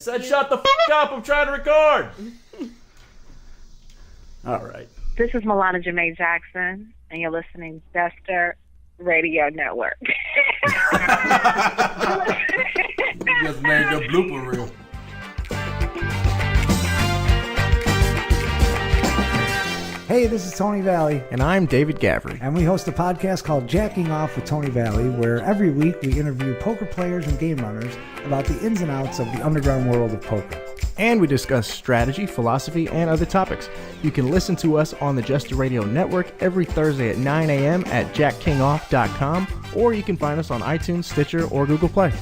Said shut the f*** up, I'm trying to record. All right. This is Milana Jamae Jackson, and you're listening to Jester Radio Network. You just made the blooper reel. Hey, this is Tony Valley. And I'm David Gavry. And we host a podcast called Jacking Off with Tony Valley, where every week we interview poker players and game runners about the ins and outs of the underground world of poker. And we discuss strategy, philosophy, and other topics. You can listen to us on the Jester Radio Network every Thursday at 9 a.m. at jackkingoff.com, or you can find us on iTunes, Stitcher, or Google Play.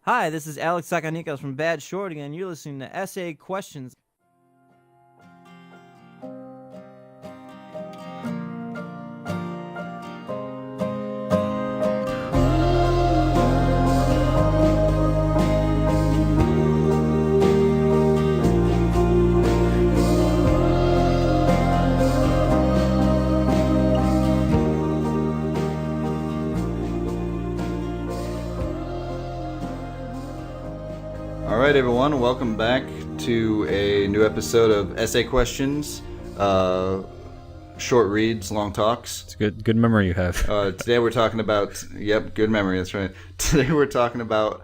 Hi, this is Alex Sakanikos from Bad Shorty, and you're listening to Essay Questions. All right, everyone, welcome back to a new episode of Essay Questions, short reads, long talks. It's good memory you have. Today we're talking about, good memory, that's right. Today we're talking about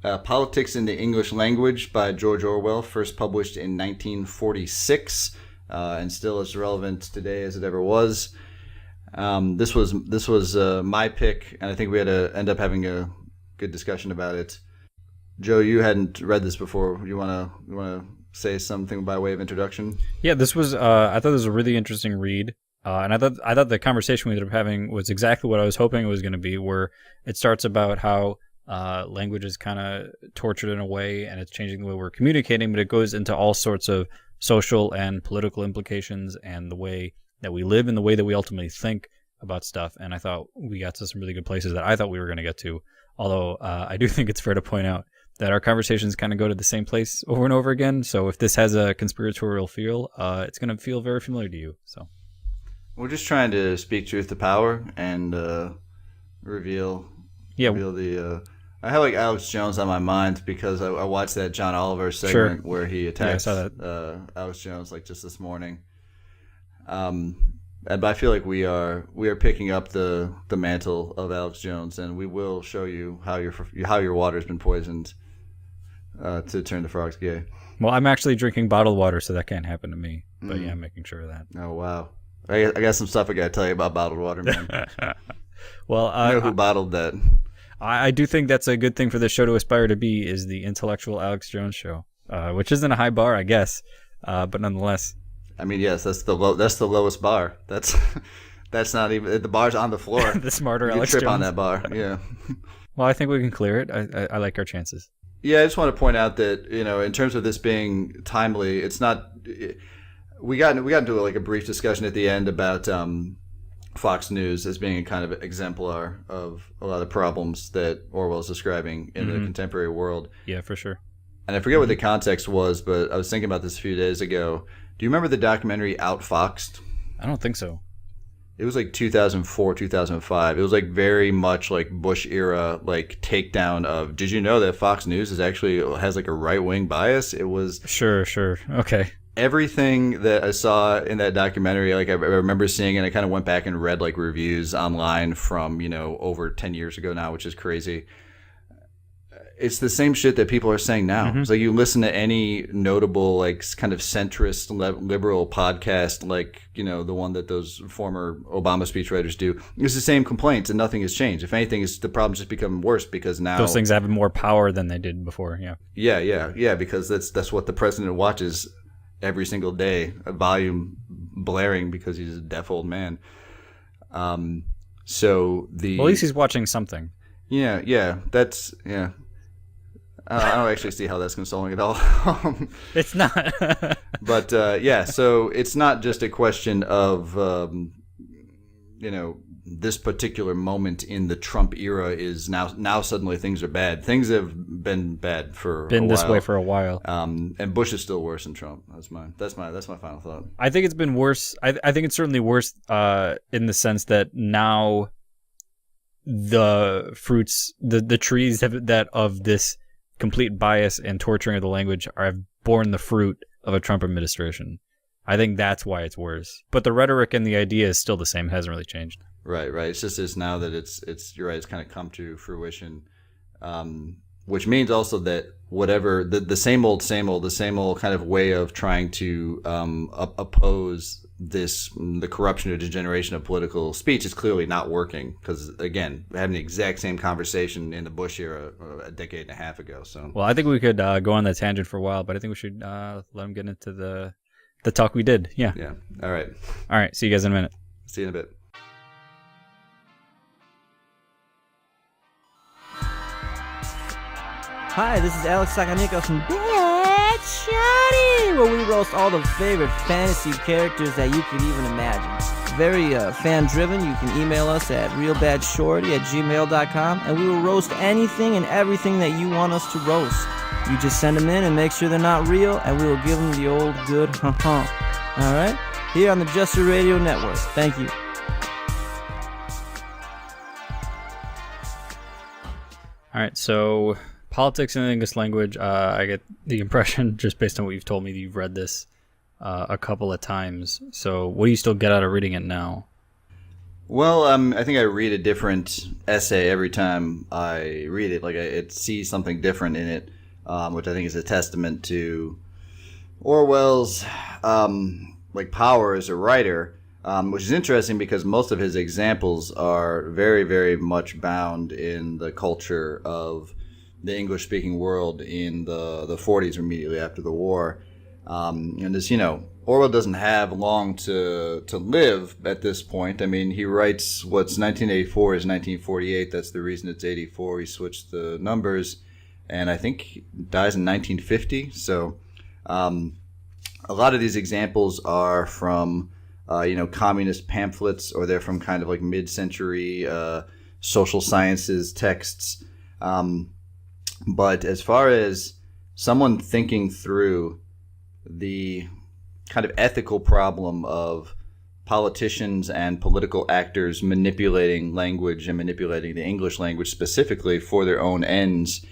Politics in the English Language by George Orwell, first published in 1946, and still as relevant today as it ever was. This was my pick, and I think we had to end up having a good discussion about it. Joe, you hadn't read this before. You wanna say something by way of introduction? Yeah, this was. I thought this was a really interesting read, and I thought the conversation we ended up having was exactly what I was hoping it was going to be. Where it starts about how language is kind of tortured in a way, and it's changing the way we're communicating, but it goes into all sorts of social and political implications, and the way that we live, and the way that we ultimately think about stuff. And I thought we got to some really good places that I thought we were going to get to. Although I do think it's fair to point out that our conversations kind of go to the same place over and over again. So if this has a conspiratorial feel, it's going to feel very familiar to you. So We're just trying to speak truth to power and reveal the... I have like Alex Jones on my mind because I watched that John Oliver segment where he attacked Alex Jones like just this morning. But I feel like we are picking up the mantle of Alex Jones, and we will show you how your water's been poisoned to turn the frogs gay. Well, I'm actually drinking bottled water, so that can't happen to me. But yeah, I'm making sure of that. Oh wow, I got some stuff I got to tell you about bottled water, man. Well, I know who bottled that. I do think that's a good thing for this show to aspire to be, is the intellectual Alex Jones show, which isn't a high bar, I guess, but nonetheless. I mean, yes, that's the lowest bar. That's not even, the bar's on the floor. The smarter you Alex trip Jones on that bar. Yeah. Well, I think we can clear it. I like our chances. Yeah, I just want to point out that, in terms of this being timely, it's not. We got into like a brief discussion at the end about Fox News as being a kind of exemplar of a lot of problems that Orwell's describing in the contemporary world. Yeah, for sure. And I forget what the context was, but I was thinking about this a few days ago. Do you remember the documentary Outfoxed? I don't think so. It was like 2004, 2005. It was like very much like Bush era, like takedown of, did you know that Fox News has like a right-wing bias? It was... Sure. Okay. Everything that I saw in that documentary, like I remember seeing, and I kind of went back and read like reviews online from, over 10 years ago now, which is crazy. It's the same shit that people are saying now. It's like you listen to any notable, like, kind of centrist liberal podcast, like, the one that those former Obama speechwriters do. It's the same complaints, and nothing has changed. If anything, the problem's just become worse because now those things have more power than they did before. Yeah. Yeah. Because that's what the president watches every single day, a volume blaring because he's a deaf old man. So the well, at least he's watching something. Yeah. That's yeah. I don't actually see how that's consoling at all. It's not. But so it's not just a question of this particular moment in the Trump era is now suddenly things are bad. Things have been bad for a while. This way for a while. And Bush is still worse than Trump. That's my final thought. I think it's been worse. I think it's certainly worse in the sense that now the fruits, the trees that of this complete bias and torturing of the language have borne the fruit of a Trump administration. I think that's why it's worse. But the rhetoric and the idea is still the same. It hasn't really changed. Right. It's just this now that it's you're right. It's kind of come to fruition, which means also that whatever the same old kind of way of trying to oppose the corruption or degeneration of political speech is clearly not working, because again, we're having the exact same conversation in the Bush era a decade and a half ago. So well, I think we could go on that tangent for a while, but I think we should let him get into the talk we did. Yeah. All right. See you guys in a minute. See you in a bit. Hi, this is Alex Sakanikos from Bad Shorty, where we roast all the favorite fantasy characters that you could even imagine. Very fan-driven. You can email us at realbadshorty@gmail.com, and we will roast anything and everything that you want us to roast. You just send them in and make sure they're not real, and we will give them the old good All right? Here on the Jester Radio Network. Thank you. All right, so politics in the English language, I get the impression, just based on what you've told me, that you've read this a couple of times. So what do you still get out of reading it now? Well, I think I read a different essay every time I read it. Like, I see something different in it, which I think is a testament to Orwell's power as a writer, which is interesting because most of his examples are very, very much bound in the culture of the English-speaking world in the 40s, or immediately after the war. And as you know, Orwell doesn't have long to live at this point. I mean, he writes what's 1984 is 1948. That's the reason it's 84. He switched the numbers, and I think he dies in 1950. So a lot of these examples are from communist pamphlets, or they're from kind of like mid-century social sciences texts. But as far as someone thinking through the kind of ethical problem of politicians and political actors manipulating language and manipulating the English language specifically for their own ends,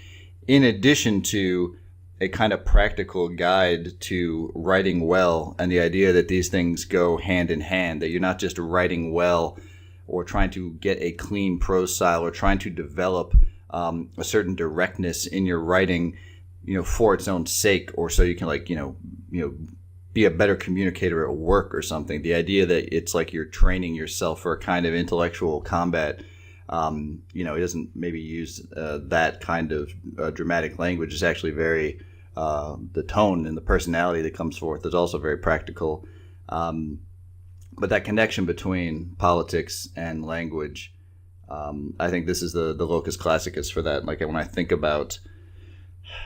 in addition to a kind of practical guide to writing well, and the idea that these things go hand in hand, that you're not just writing well or trying to get a clean prose style or trying to develop a certain directness in your writing, for its own sake, or so you can be a better communicator at work or something. The idea that it's like you're training yourself for a kind of intellectual combat. He doesn't maybe use that kind of dramatic language. It's actually very the tone and the personality that comes forth is also very practical. But that connection between politics and language, I think this is the locus classicus for that. Like when I think about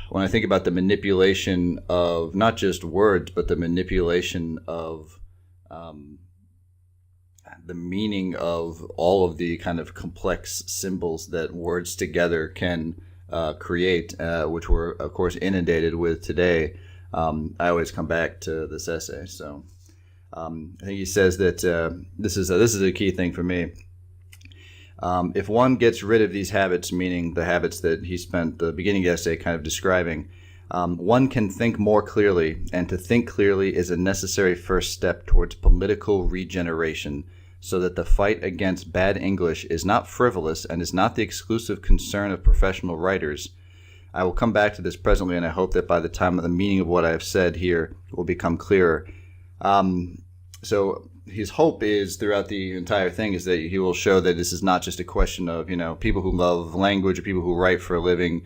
the manipulation of not just words, but the manipulation of the meaning of all of the kind of complex symbols that words together can create, which we're of course inundated with today, I always come back to this essay. So I think he says that this is a key thing for me. If one gets rid of these habits, meaning the habits that he spent the beginning of the essay kind of describing, one can think more clearly, and to think clearly is a necessary first step towards political regeneration, so that the fight against bad English is not frivolous and is not the exclusive concern of professional writers. I will come back to this presently, and I hope that by the time the meaning of what I have said here will become clearer. So his hope is throughout the entire thing is that he will show that this is not just a question of, people who love language or people who write for a living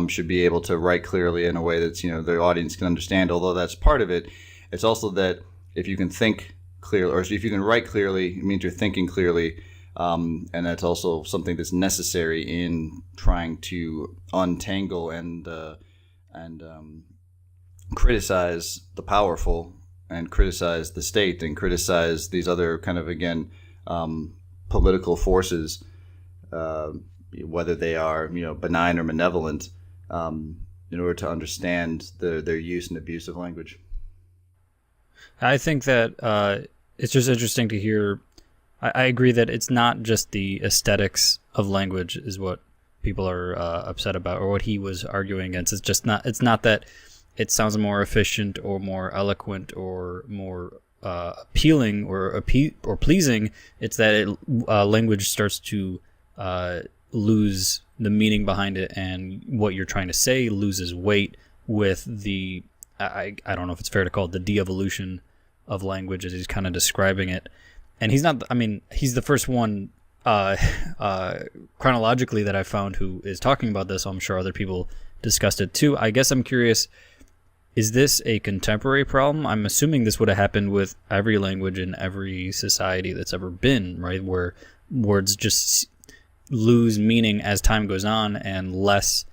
should be able to write clearly in a way that's, their audience can understand. Although that's part of it, it's also that if you can think clearly, or if you can write clearly, it means you're thinking clearly. And that's also something that's necessary in trying to untangle and criticize the powerful, and criticize the state, and criticize these other kind of, again, political forces, whether they are, benign or malevolent, in order to understand their use and abuse of language. I think that it's just interesting to hear I agree that it's not just the aesthetics of language is what people are upset about, or what he was arguing against. It's not that it sounds more efficient or more eloquent or more appealing or pleasing. It's that language starts to lose the meaning behind it, and what you're trying to say loses weight with the I don't know if it's fair to call it the de-evolution of language as he's kind of describing it. And he's not, I mean, he's the first one chronologically that I found who is talking about this. So I'm sure other people discussed it too. I guess I'm curious, is this a contemporary problem? I'm assuming this would have happened with every language in every society that's ever been, right? Where words just lose meaning as time goes on, and less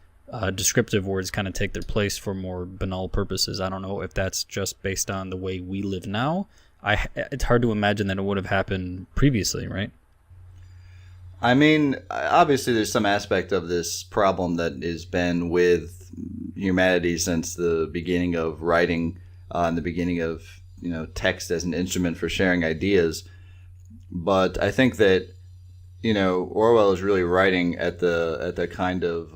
descriptive words kind of take their place for more banal purposes. I don't know if that's just based on the way we live now. It's hard to imagine that it would have happened previously, right? I mean, obviously there's some aspect of this problem that has been with humanity since the beginning of writing, and the beginning of, text as an instrument for sharing ideas. But I think that, Orwell is really writing at the kind of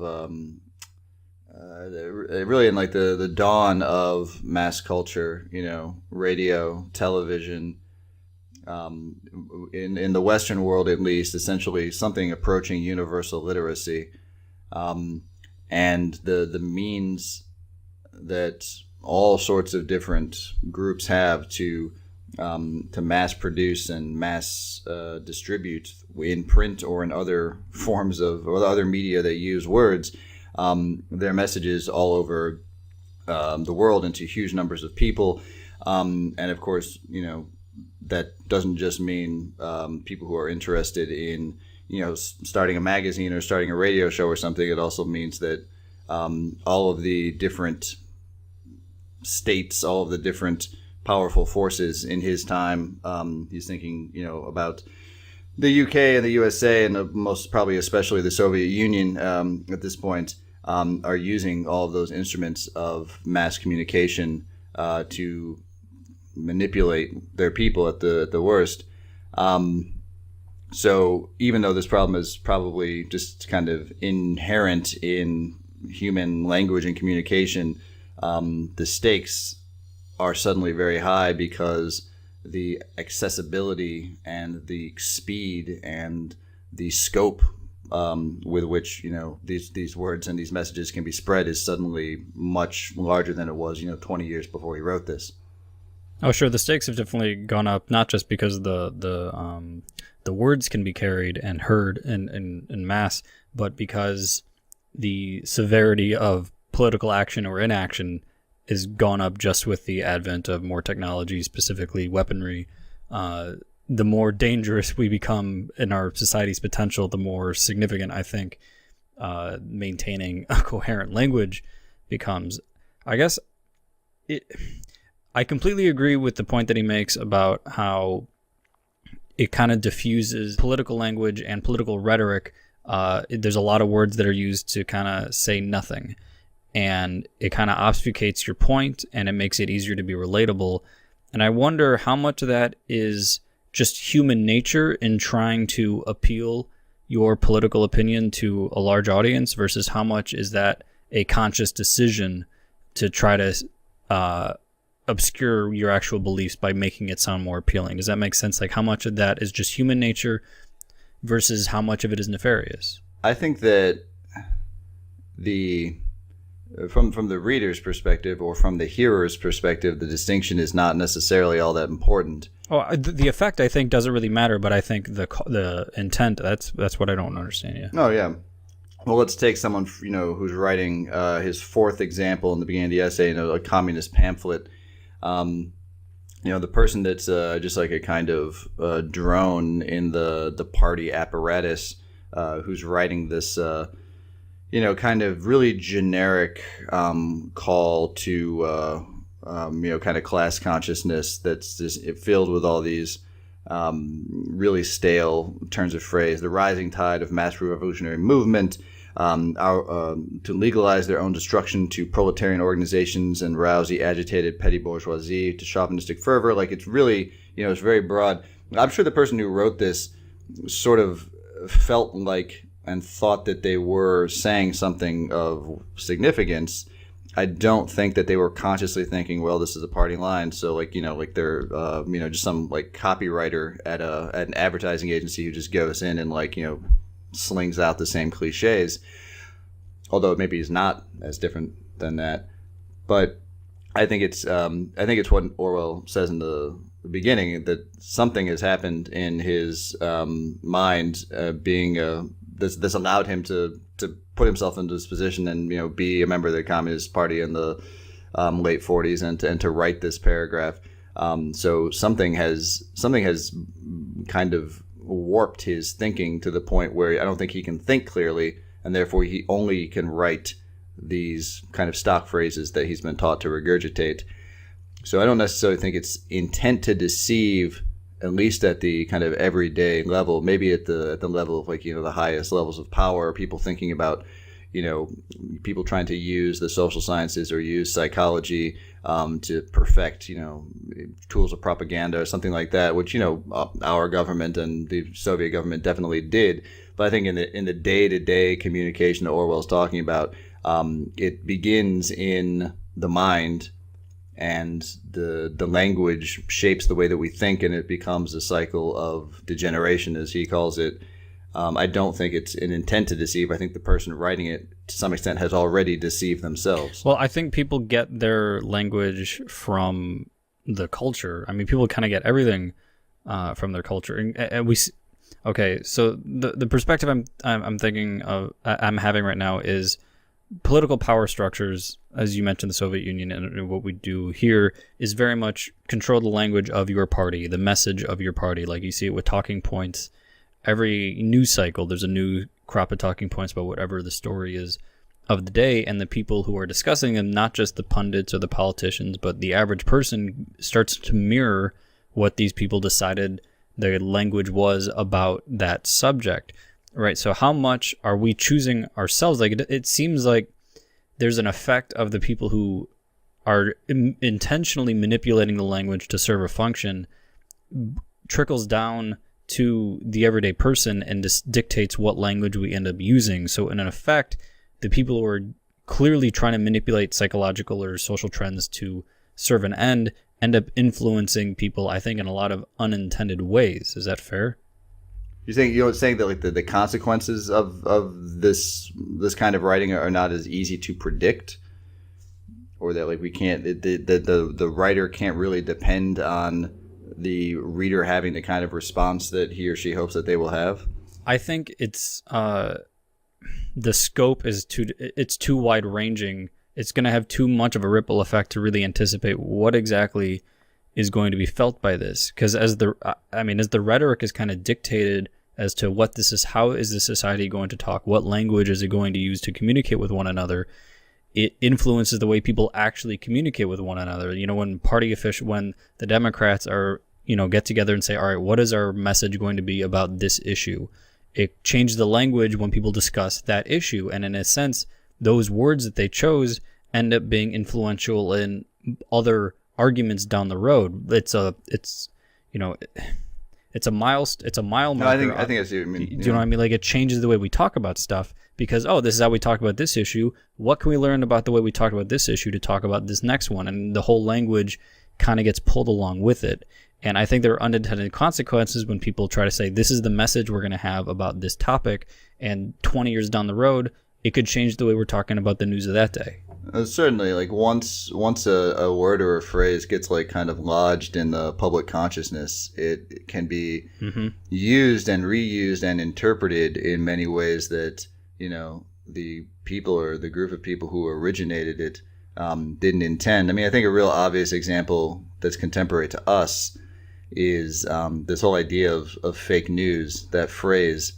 really in like the dawn of mass culture, radio, television, in the Western world at least, essentially something approaching universal literacy, and the means that all sorts of different groups have to mass produce and mass distribute in print or in other forms or other media that use words, their messages all over the world into huge numbers of people. And of course, that doesn't just mean people who are interested in, starting a magazine or starting a radio show or something. It also means that all of the different states, all of the different powerful forces in his time, he's thinking, about the UK and the USA, and most probably especially the Soviet Union at this point, are using all of those instruments of mass communication to manipulate their people at the worst. So even though this problem is probably just kind of inherent in human language and communication, the stakes are suddenly very high because the accessibility and the speed and the scope with which these words and these messages can be spread is suddenly much larger than it was 20 years before he wrote this. Oh, sure. The stakes have definitely gone up, not just because the words can be carried and heard in mass, but because the severity of political action or inaction is gone up just with the advent of more technology, specifically weaponry. The more dangerous we become in our society's potential, the more significant I think maintaining a coherent language becomes. I guess I completely agree with the point that he makes about how it kind of diffuses political language and political rhetoric. There's a lot of words that are used to kind of say nothing, and it kind of obfuscates your point, and it makes it easier to be relatable. And I wonder how much of that is just human nature in trying to appeal your political opinion to a large audience versus how much is that a conscious decision to try to obscure your actual beliefs by making it sound more appealing. Does that make sense? Like how much of that is just human nature versus how much of it is nefarious? I think that from the reader's perspective or from the hearer's perspective, the distinction is not necessarily all that important. Oh, the effect I think doesn't really matter, but I think the intent, that's what I don't understand. Yeah. Oh yeah. Well, let's take someone who's writing his fourth example in the beginning of the essay, a communist pamphlet. The person that's just like a kind of drone in the party apparatus, who's writing this, kind of really generic call to, kind of class consciousness that's just filled with all these really stale turns of phrase. The rising tide of mass revolutionary movement, to legalize their own destruction to proletarian organizations and rouse the agitated petty bourgeoisie to chauvinistic fervor. Like it's really, it's very broad. I'm sure the person who wrote this sort of felt like and thought that they were saying something of significance. I don't think that they were consciously thinking, well, this is a party line. So like they're just some like copywriter at an advertising agency who just goes in and slings out the same cliches. Although maybe he's not as different than that. But I think it's what Orwell says in the beginning, that something has happened in his mind, this allowed him to put himself into this position and be a member of the Communist Party in the late 40s and to write this paragraph. So something has kind of warped his thinking to the point where I don't think he can think clearly, and therefore he only can write these kind of stock phrases that he's been taught to regurgitate. So I don't necessarily think it's intent to deceive, at least at the kind of everyday level. Maybe at the level of the highest levels of power, people thinking about people trying to use the social sciences or use psychology to perfect tools of propaganda or something like that, which our government and the Soviet government definitely did. But I think in the day-to-day communication that Orwell's talking about, it begins in the mind, and the language shapes the way that we think, and it becomes a cycle of degeneration, as he calls it. I don't think it's an intent to deceive. I think the person writing it, to some extent, has already deceived themselves. Well, I think people get their language from the culture. I mean, people kind of get everything from their culture, and we. Okay, so the perspective I'm thinking of, I'm having right now is political power structures, as you mentioned, the Soviet Union, and what we do here is very much control the language of your party, the message of your party. Like you see it with talking points. Every news cycle, there's a new crop of talking points about whatever the story is of the day, and the people who are discussing them, not just the pundits or the politicians, but the average person, starts to mirror what these people decided the language was about that subject. Right, so how much are we choosing ourselves? Like it seems like there's an effect of the people who are intentionally manipulating the language to serve a function, trickles down to the everyday person and dictates what language we end up using. So in effect, the people who are clearly trying to manipulate psychological or social trends to serve an end up influencing people, I think, in a lot of unintended ways. Is that fair? You're saying that the consequences of this kind of writing are not as easy to predict, or that we can't, the writer can't really depend on the reader having the kind of response that he or she hopes that they will have? I think it's the scope is too wide ranging. It's going to have too much of a ripple effect to really anticipate what exactly is going to be felt by this. Because as the rhetoric is kind of dictated as to what this is, how is the society going to talk, what language is it going to use to communicate with one another, it influences the way people actually communicate with one another. When when the Democrats are, get together and say, all right, what is our message going to be about this issue? It changes the language when people discuss that issue. And in a sense, those words that they chose end up being influential in other arguments down the road. It's a mile marker. No, I think I see what you mean. Do you know what I mean? Like, it changes the way we talk about stuff because, this is how we talk about this issue. What can we learn about the way we talk about this issue to talk about this next one? And the whole language kind of gets pulled along with it. And I think there are unintended consequences when people try to say, this is the message we're going to have about this topic. And 20 years down the road, it could change the way we're talking about the news of that day. Certainly, once a word or a phrase gets kind of lodged in the public consciousness, it can be used and reused and interpreted in many ways that the people or the group of people who originated it didn't intend. I mean, I think a real obvious example that's contemporary to us is this whole idea of fake news. That phrase,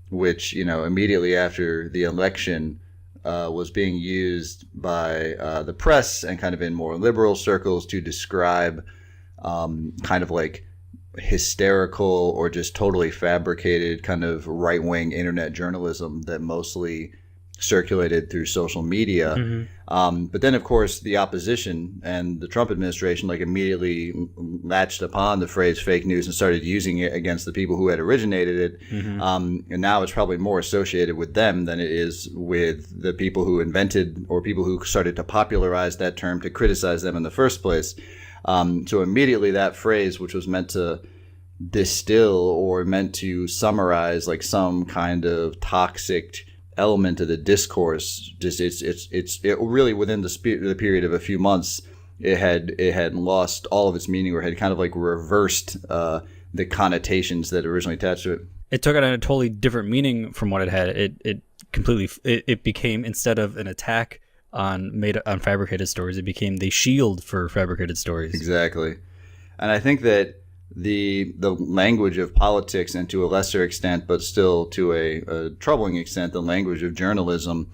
which immediately after the election was being used by the press and kind of in more liberal circles to describe kind of like hysterical or just totally fabricated kind of right-wing internet journalism that mostly circulated through social media. But then, of course, the opposition and the Trump administration immediately latched upon the phrase fake news and started using it against the people who had originated it. And now it's probably more associated with them than it is with the people who invented or people who started to popularize that term to criticize them in the first place. So immediately that phrase, which was meant to distill or meant to summarize some kind of toxic element of the discourse, just it really within the period of a few months, it had lost all of its meaning, or had kind of reversed the connotations that originally attached to it. It took on a totally different meaning from what it had. It became, instead of an attack on fabricated stories, it became the shield for fabricated stories. Exactly. And I think that the language of politics, and to a lesser extent, but still to a troubling extent, the language of journalism,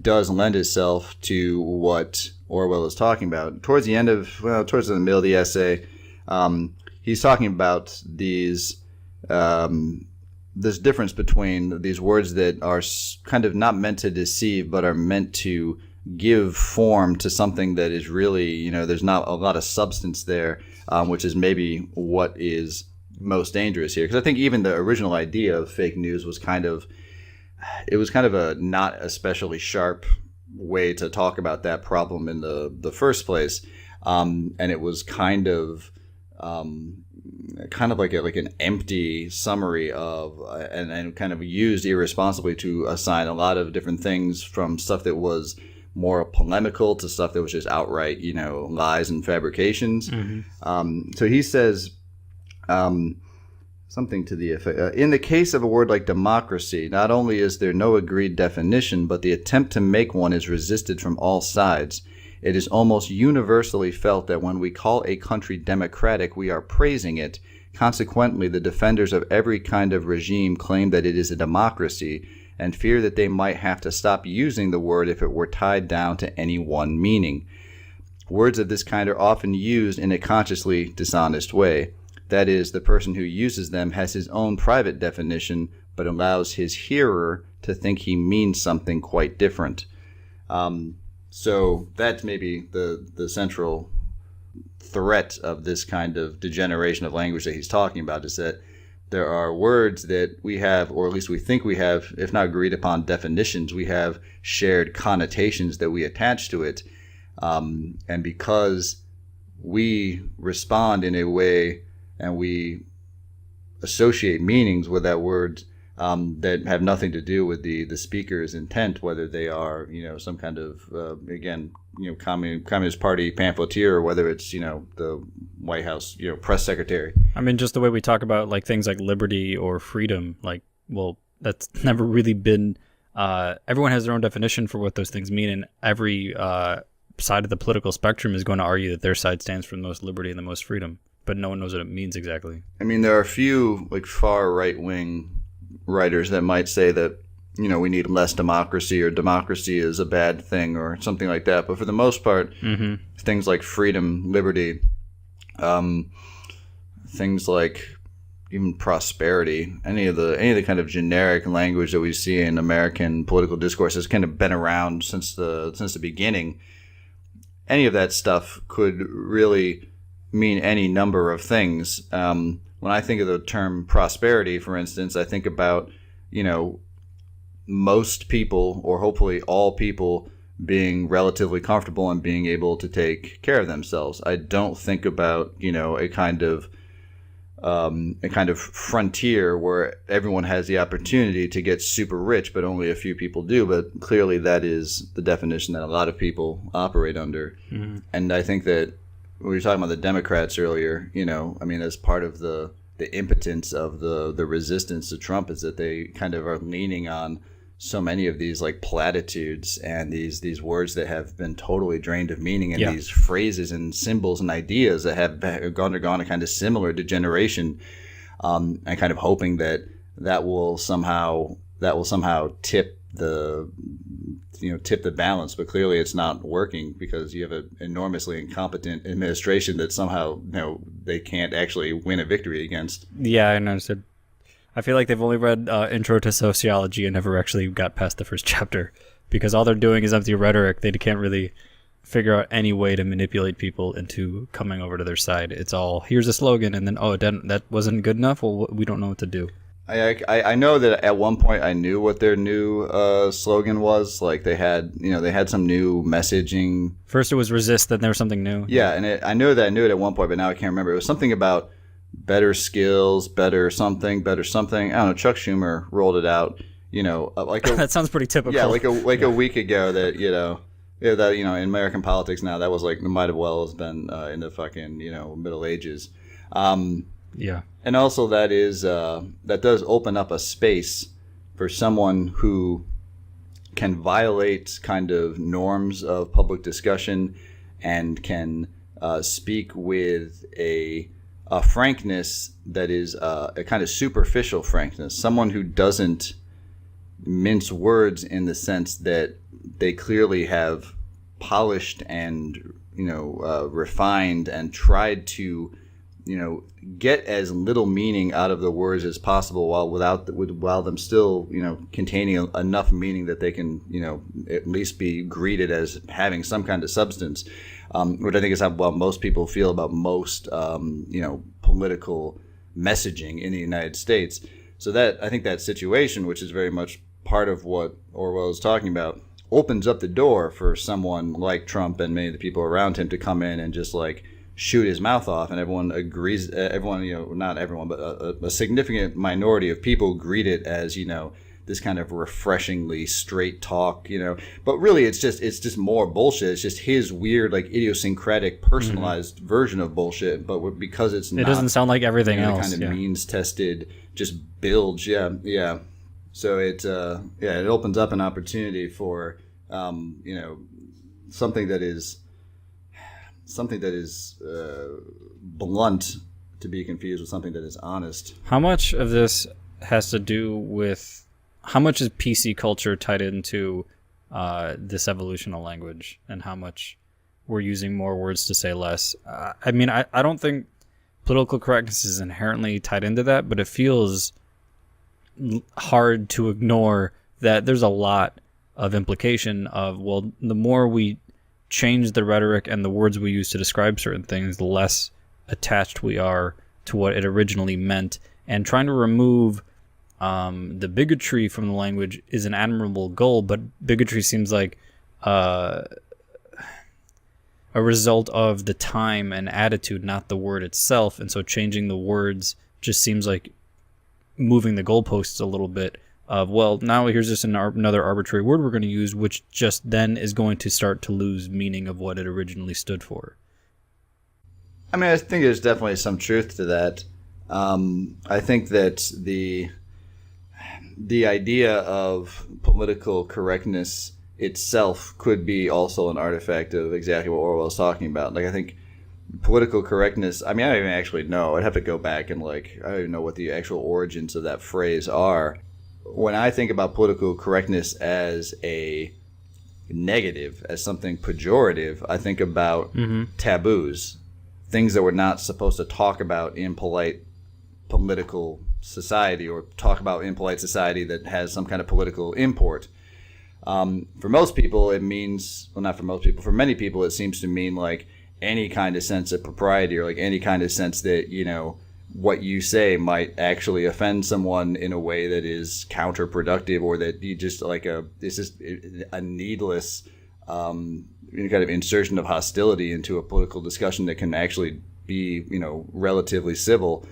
does lend itself to what Orwell is talking about. Towards the middle of the essay, he's talking about this difference between these words that are kind of not meant to deceive, but are meant to give form to something that is really, there's not a lot of substance there, which is maybe what is most dangerous here. Because I think even the original idea of fake news was kind of a not especially sharp way to talk about that problem in the first place. And it was kind of like an empty summary of, and kind of used irresponsibly to assign a lot of different things, from stuff that was more polemical to stuff that was just outright, lies and fabrications. So he says something to the effect, in the case of a word like democracy, not only is there no agreed definition, but the attempt to make one is resisted from all sides. It is almost universally felt that when we call a country democratic, we are praising it. Consequently, the defenders of every kind of regime claim that it is a democracy, and fear that they might have to stop using the word if it were tied down to any one meaning. Words of this kind are often used in a consciously dishonest way. That is, the person who uses them has his own private definition, but allows his hearer to think he means something quite different. So that's maybe the central threat of this kind of degeneration of language that he's talking about, is that there are words that we have, or at least we think we have, if not agreed upon definitions, we have shared connotations that we attach to it. And because we respond in a way and we associate meanings with that word that have nothing to do with the speaker's intent, whether they are, some kind of, Communist Party pamphleteer, or whether it's, the White House, press secretary. I mean, just the way we talk about things like liberty or freedom, that's never really been, everyone has their own definition for what those things mean, and every side of the political spectrum is going to argue that their side stands for the most liberty and the most freedom, but no one knows what it means exactly. I mean, there are a few far right-wing writers that might say that, we need less democracy, or democracy is a bad thing, or something like that. But for the most part, things like freedom, liberty, things like even prosperity, any of the kind of generic language that we see in American political discourse has kind of been around since the beginning. Any of that stuff could really mean any number of things. When I think of the term prosperity, for instance, I think about, most people, or hopefully all people, being relatively comfortable and being able to take care of themselves. I don't think about, a kind of frontier where everyone has the opportunity to get super rich, but only a few people do. But clearly that is the definition that a lot of people operate under. And I think that we were talking about the Democrats earlier, as part of the impotence of the resistance to Trump is that they kind of are leaning on so many of these platitudes and these words that have been totally drained of meaning, and these phrases and symbols and ideas that have undergone a kind of similar degeneration, and kind of hoping that will somehow tip the balance. But clearly it's not working, because you have an enormously incompetent administration that somehow they can't actually win a victory against. Yeah, I understood. I feel like they've only read Intro to Sociology and never actually got past the first chapter. because all they're doing is empty rhetoric. They can't really figure out any way to manipulate people into coming over to their side. It's all, here's a slogan, and then, oh, that wasn't good enough? Well, we don't know what to do. I know that at one point I knew what their new slogan was. Like they had some new messaging. First it was resist, then there was something new. Yeah, and I knew it at one point, but now I can't remember. It was something about better skills, better something. I don't know. Chuck Schumer rolled it out. That sounds pretty typical. Yeah, like a week ago. That in American politics now, that was like might have well has been in the fucking Middle Ages. Yeah. And also that does open up a space for someone who can violate kind of norms of public discussion and can speak with a frankness that is a kind of superficial frankness. Someone who doesn't mince words in the sense that they clearly have polished and refined and tried to get as little meaning out of the words as possible while them still containing enough meaning that they can at least be greeted as having some kind of substance, which I think is how most people feel about most political messaging in the United States. So that I think that situation, which is very much part of what Orwell is talking about, opens up the door for someone like Trump and many of the people around him to come in and just like shoot his mouth off, and everyone agrees. Not everyone, but a significant minority of people greet it as this kind of refreshingly straight talk. But really, it's just more bullshit. It's just his weird, like idiosyncratic, personalized version of bullshit. But because it doesn't sound like everything else. Kind of means tested, just bilge. Yeah. So it opens up an opportunity for something that is blunt to be confused with something that is honest. How much of this has to do with how much is PC culture tied into this evolution of language, and how much we're using more words to say less? I mean, I don't think political correctness is inherently tied into that, but it feels hard to ignore that there's a lot of implication of, well, the more we change the rhetoric and the words we use to describe certain things, the less attached we are to what it originally meant. And trying to remove the bigotry from the language is an admirable goal, but bigotry seems like a result of the time and attitude, not the word itself. And so changing the words just seems like moving the goalposts a little bit of, well, now here's just another arbitrary word we're going to use, which just then is going to start to lose meaning of what it originally stood for. I mean, I think there's definitely some truth to that. I think that the idea of political correctness itself could be also an artifact of exactly what Orwell's talking about. Like, I think political correctness, I mean, I don't even actually know. I'd have to go back and I don't even know what the actual origins of that phrase are. When I think about political correctness as a negative, as something pejorative, I think about taboos, things that we're not supposed to talk about in polite political society, or talk about in polite society that has some kind of political import. For most people, it means, well, not for most people, for many people, it seems to mean like any kind of sense of propriety, or like any kind of sense that, what you say might actually offend someone in a way that is counterproductive, or that you just it's just a needless kind of insertion of hostility into a political discussion that can actually be, relatively civil.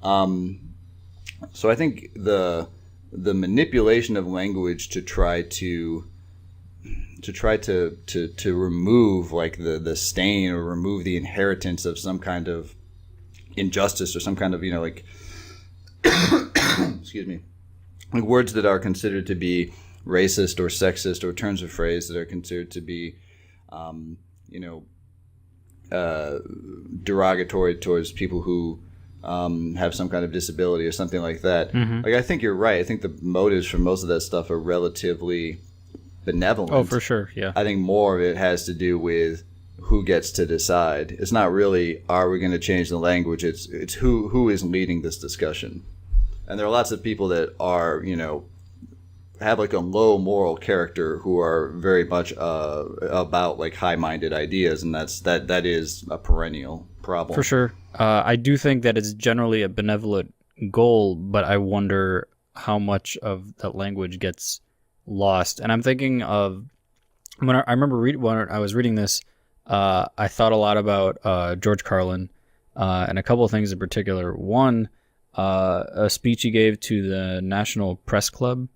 So I think the manipulation of language to try to remove like the stain, or remove the inheritance of some kind of injustice, or some kind of excuse me, like words that are considered to be racist or sexist, or turns of phrase that are considered to be derogatory towards people who have some kind of disability or something like that. Like, I think you're right. I think the motives for most of that stuff are relatively benevolent. Oh, for sure, yeah. I think more of it has to do with who gets to decide. It's not really, are we going to change the language? It's who is leading this discussion. And there are lots of people that are, have like a low moral character who are very much about like high-minded ideas, and that is a perennial problem. For sure. I do think that it's generally a benevolent goal, but I wonder how much of that language gets lost. And I'm thinking of when I remember when I was reading this, I thought a lot about George Carlin and a couple of things in particular. One, a speech he gave to the National Press Club.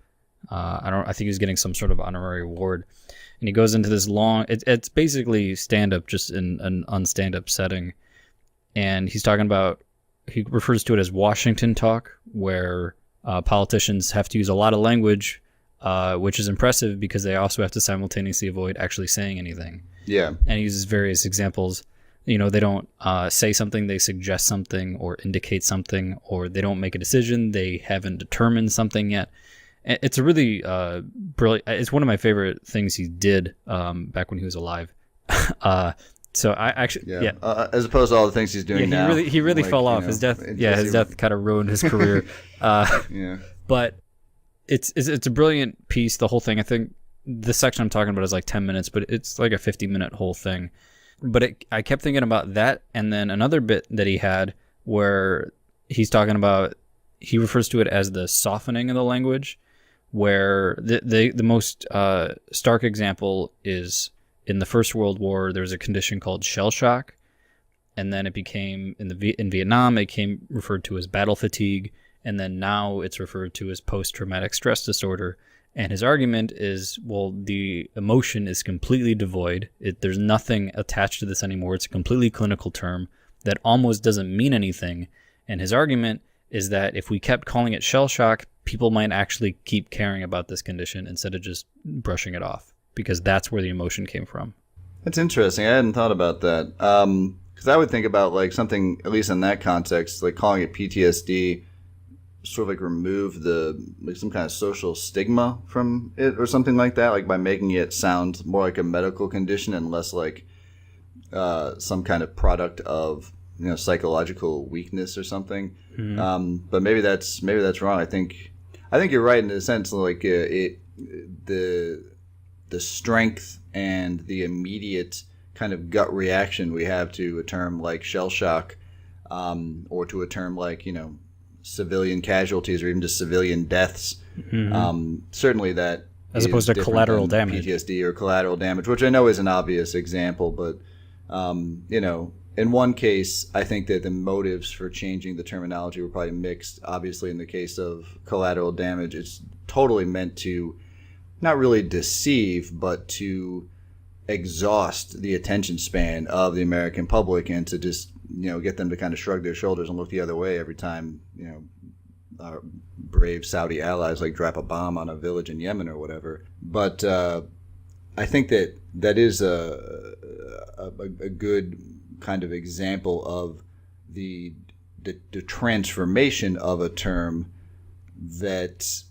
I think he was getting some sort of honorary award, and he goes into this long. It's basically stand-up, just in an unstand-up setting, and he's talking about. He refers to it as Washington talk, where politicians have to use a lot of language, which is impressive because they also have to simultaneously avoid actually saying anything. Yeah, and he uses various examples. You know, they don't say something, they suggest something or indicate something, or they don't make a decision, they haven't determined something yet. It's a really brilliant. It's one of my favorite things he did back when he was alive. So I actually, as opposed to all the things he's doing now. He really like, fell off. His death, his death kind of ruined his career. But it's a brilliant piece. The whole thing. I think the section I'm talking about is like 10 minutes, but it's like a 50-minute whole thing. But I kept thinking about that, and then another bit that he had where he's talking about. He refers to it as the softening of the language, where the most stark example is. In the First World War, there was a condition called shell shock, and then it became in Vietnam it became referred to as battle fatigue, and then now it's referred to as post-traumatic stress disorder. And his argument is, well, the emotion is completely devoid. There's nothing attached to this anymore. It's a completely clinical term that almost doesn't mean anything. And his argument is that if we kept calling it shell shock, people might actually keep caring about this condition instead of just brushing it off, because that's where the emotion came from. That's interesting. I hadn't thought about that. Because I would think about like something, at least in that context, like calling it PTSD, sort of like remove some kind of social stigma from it or something like that, like by making it sound more like a medical condition and less like some kind of product of psychological weakness or something. Mm-hmm. But maybe that's wrong. I think you're right in the sense like the strength and the immediate kind of gut reaction we have to a term like shell shock, or to a term like civilian casualties or even just civilian deaths. Mm-hmm. Certainly that, as opposed to collateral damage, PTSD or collateral damage, which I know is an obvious example, but in one case, I think that the motives for changing the terminology were probably mixed. Obviously, in the case of collateral damage, it's totally meant to not really deceive, but to exhaust the attention span of the American public and to just, get them to kind of shrug their shoulders and look the other way every time, our brave Saudi allies like drop a bomb on a village in Yemen or whatever. But I think that is a good kind of example of the transformation of a term that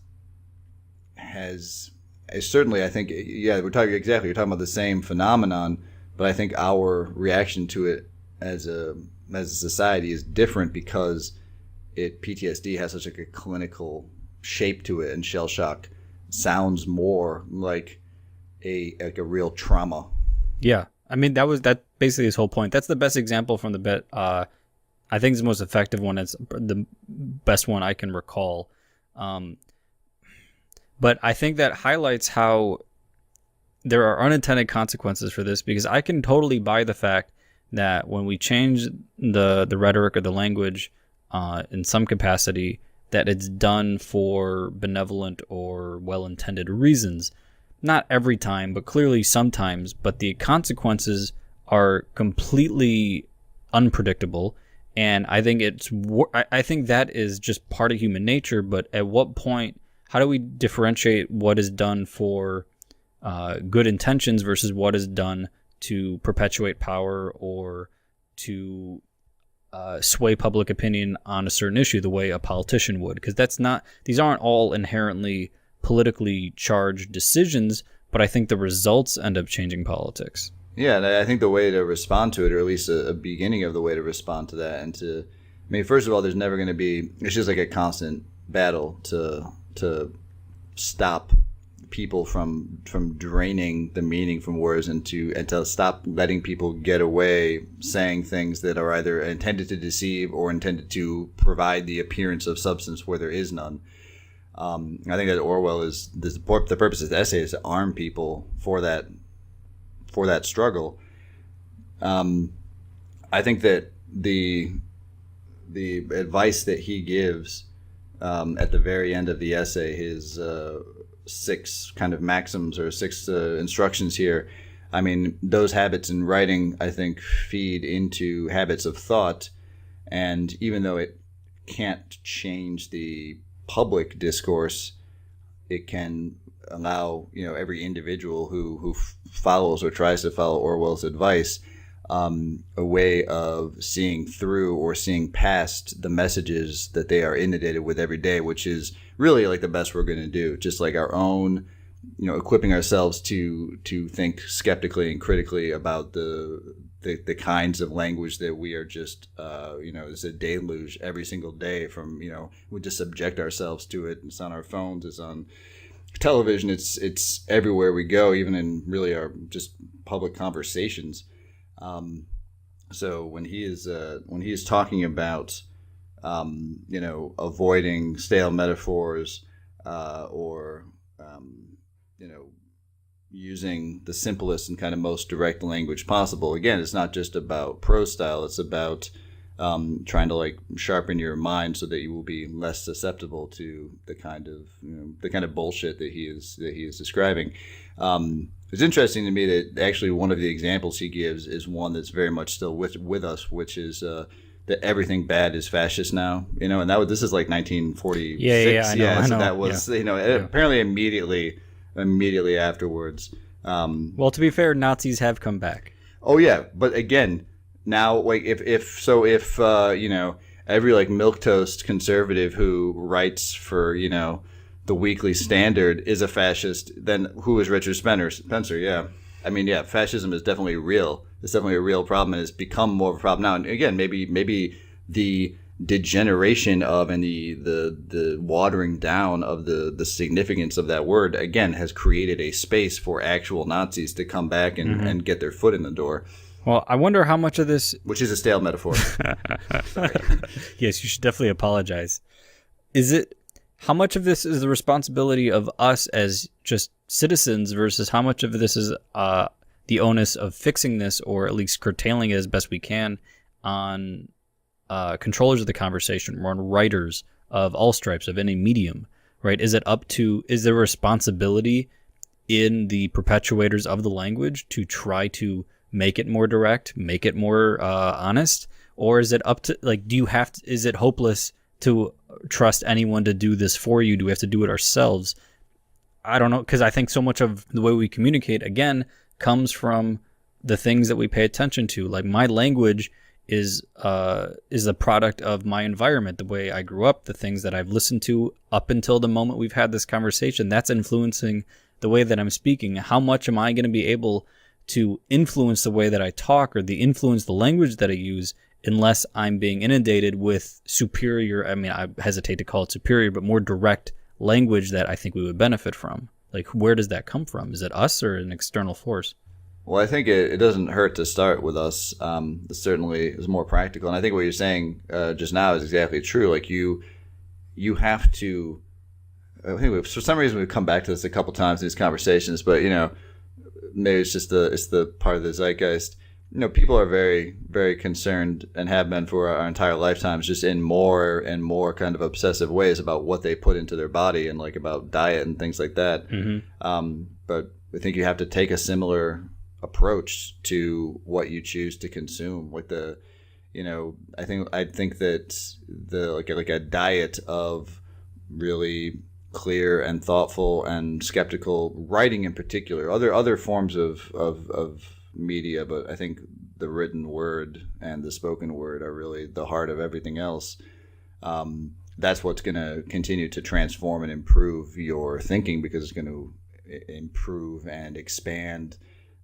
has certainly, I think, you're talking about the same phenomenon, but I think our reaction to it as a society is different because PTSD has such a clinical shape to it, and shell shock sounds more like a real trauma. Yeah. I mean, that basically his whole point. That's the best example from the bit. I think it's the most effective one. It's the best one I can recall. But I think that highlights how there are unintended consequences for this, because I can totally buy the fact that when we change the rhetoric or the language in some capacity, that it's done for benevolent or well-intended reasons. Not every time, but clearly sometimes. But the consequences are completely unpredictable, and I think I think that is just part of human nature. But at what point? How do we differentiate what is done for good intentions versus what is done to perpetuate power or to sway public opinion on a certain issue the way a politician would? Because these aren't all inherently politically charged decisions, but I think the results end up changing politics. Yeah, and I think the way to respond to it, or at least a beginning of the way to respond to that, first of all, there's never going to be, it's just like a constant battle to stop people from draining the meaning from words, and to stop letting people get away saying things that are either intended to deceive or intended to provide the appearance of substance where there is none. I think that Orwell the purpose of the essay is to arm people for that struggle. I think that the advice that he gives at the very end of the essay, his 6 kind of maxims or 6 instructions here, I mean, those habits in writing, I think, feed into habits of thought. And even though it can't change the public discourse, it can allow, every individual who follows or tries to follow Orwell's advice a way of seeing through or seeing past the messages that they are inundated with every day, which is really like the best we're going to do. Just like our own, equipping ourselves to think skeptically and critically about the kinds of language that we are just, it's a deluge every single day from, we just subject ourselves to it. It's on our phones, it's on television, it's everywhere we go, even in really our just public conversations. So when he is talking about, avoiding stale metaphors, or, using the simplest and kind of most direct language possible. Again, it's not just about prose style. It's about trying to sharpen your mind so that you will be less susceptible to the kind of bullshit that he is describing. It's interesting to me that actually one of the examples he gives is one that's very much still with us, which is that everything bad is fascist now. And this is like 1946. I know. So that was apparently immediately afterwards. Well, to be fair, Nazis have come back. Oh yeah, but again, now if every milquetoast conservative who writes for the Weekly Standard is a fascist, then who is Richard Spencer? Yeah, I mean, yeah, fascism is definitely real. It's definitely a real problem, and it's become more of a problem now. And again, maybe the degeneration of and the watering down of the significance of that word again has created a space for actual Nazis to come back and get their foot in the door. Well, I wonder how much of this... Which is a stale metaphor. Yes, you should definitely apologize. How much of this is the responsibility of us as just citizens versus how much of this is the onus of fixing this, or at least curtailing it as best we can, on controllers of the conversation, or on writers of all stripes, of any medium, right? Is there responsibility in the perpetuators of the language to try to make it more direct, make it more honest? Or is it up to, is it hopeless to trust anyone to do this for you? Do we have to do it ourselves? I don't know, because I think so much of the way we communicate, again, comes from the things that we pay attention to. Like, my language is a product of my environment, the way I grew up, the things that I've listened to up until the moment we've had this conversation. That's influencing the way that I'm speaking. How much am I going to be able to influence the way that I talk, or influence the language that I use, unless I'm being inundated with superior, I mean, I hesitate to call it superior, but more direct language that I think we would benefit from? Like, where does that come from? Is it us or an external force? Well, I think it doesn't hurt to start with us. It certainly is more practical. And I think what you're saying just now is exactly true. Like, you have to, I think for some reason we've come back to this a couple times in these conversations, but, maybe it's just the part of the zeitgeist. People are very, very concerned, and have been for our entire lifetimes, just in more and more kind of obsessive ways about what they put into their body, and about diet and things like that. Mm-hmm. But I think you have to take a similar approach to what you choose to consume. I think that like a diet of really clear and thoughtful and skeptical writing, in particular, other forms of media, but I think the written word and the spoken word are really the heart of everything else. That's what's going to continue to transform and improve your thinking, because it's going to improve and expand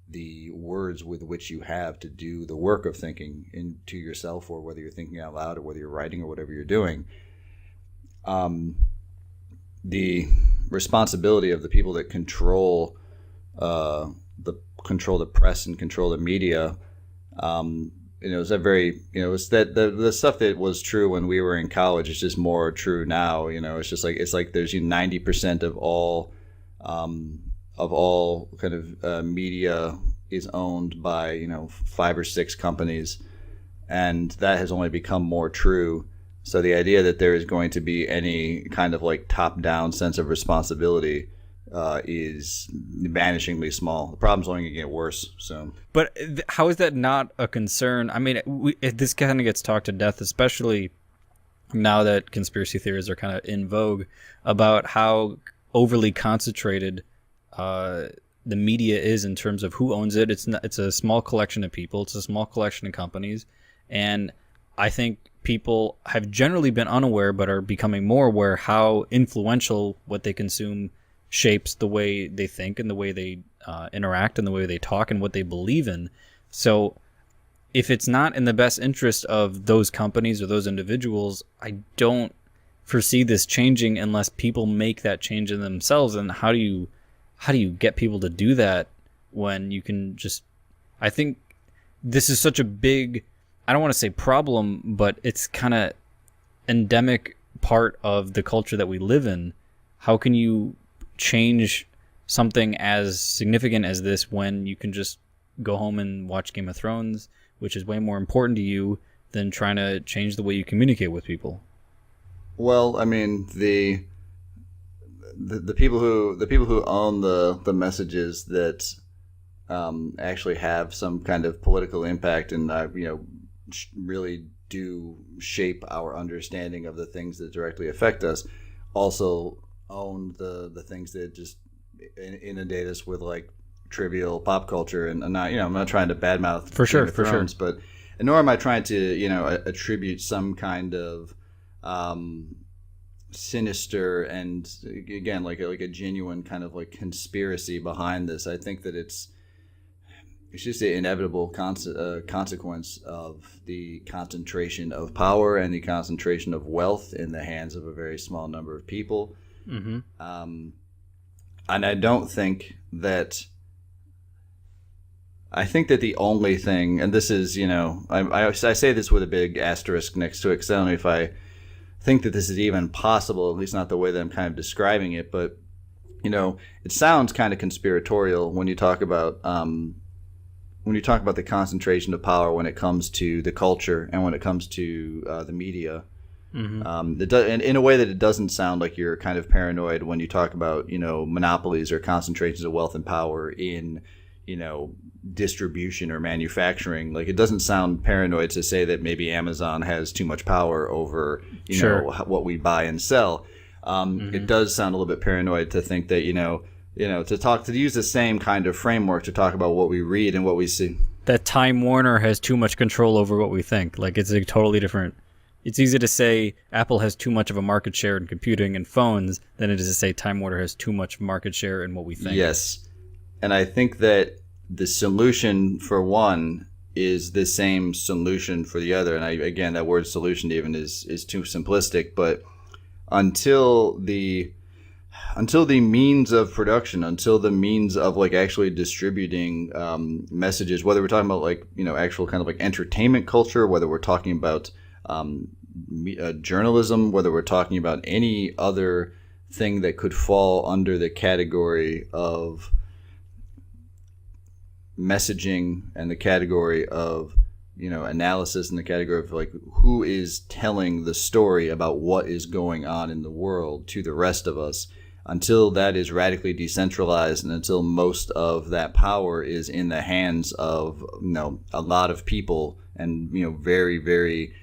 the words with which you have to do the work of thinking into yourself, or whether you're thinking out loud, or whether you're writing, or whatever you're doing. responsibility of the people that control the press and control the media. It's that very, it's that the stuff that was true when we were in college is just more true now. It's just like there's 90% of all kind of media is owned by 5 or 6 companies, and that has only become more true. So the idea that there is going to be any kind of like top-down sense of responsibility is vanishingly small. The problem's only going to get worse. So, but how is that not a concern? I mean, this kind of gets talked to death, especially now that conspiracy theories are kind of in vogue, about how overly concentrated the media is in terms of who owns it. It's a small collection of people. It's a small collection of companies, and I think people have generally been unaware, but are becoming more aware how influential what they consume shapes the way they think and the way they interact and the way they talk and what they believe in. So if it's not in the best interest of those companies or those individuals, I don't foresee this changing unless people make that change in themselves. And how do you get people to do that when you can just... I think this is such a big, I don't want to say problem, but it's kind of endemic part of the culture that we live in. How can you change something as significant as this when you can just go home and watch Game of Thrones, which is way more important to you than trying to change the way you communicate with people? Well, I mean, the people who own the messages that actually have some kind of political impact and really do shape our understanding of the things that directly affect us also own the things that just inundate us with like trivial pop culture. And I'm not trying to badmouth Game of Thrones, but nor am I trying to attribute some kind of sinister and again like a genuine kind of like conspiracy behind this. I think that it's just the inevitable consequence of the concentration of power and the concentration of wealth in the hands of a very small number of people. Mm-hmm. And I don't think that. I think that the only thing, and this is, I say this with a big asterisk next to it because I don't know if I think that this is even possible, at least not the way that I'm kind of describing it. But it sounds kind of conspiratorial when you talk about the concentration of power when it comes to the culture and when it comes to the media. Mm-hmm. And in a way that it doesn't sound like you're kind of paranoid when you talk about monopolies or concentrations of wealth and power in distribution or manufacturing. Like, it doesn't sound paranoid to say that maybe Amazon has too much power over what we buy and sell. Mm-hmm. It does sound a little bit paranoid to think that to use the same kind of framework to talk about what we read and what we see. That Time Warner has too much control over what we think. Like, it's a totally different. It's easy to say Apple has too much of a market share in computing and phones than it is to say Time Warner has too much market share in what we think. Yes. And I think that the solution for one is the same solution for the other. And again, that word solution even is too simplistic. But until the means of production, until the means of like actually distributing messages, whether we're talking about like actual kind of like entertainment culture, whether we're talking about journalism, whether we're talking about any other thing that could fall under the category of messaging and the category of analysis and the category of like who is telling the story about what is going on in the world to the rest of us, until that is radically decentralized and until most of that power is in the hands of a lot of people and very, very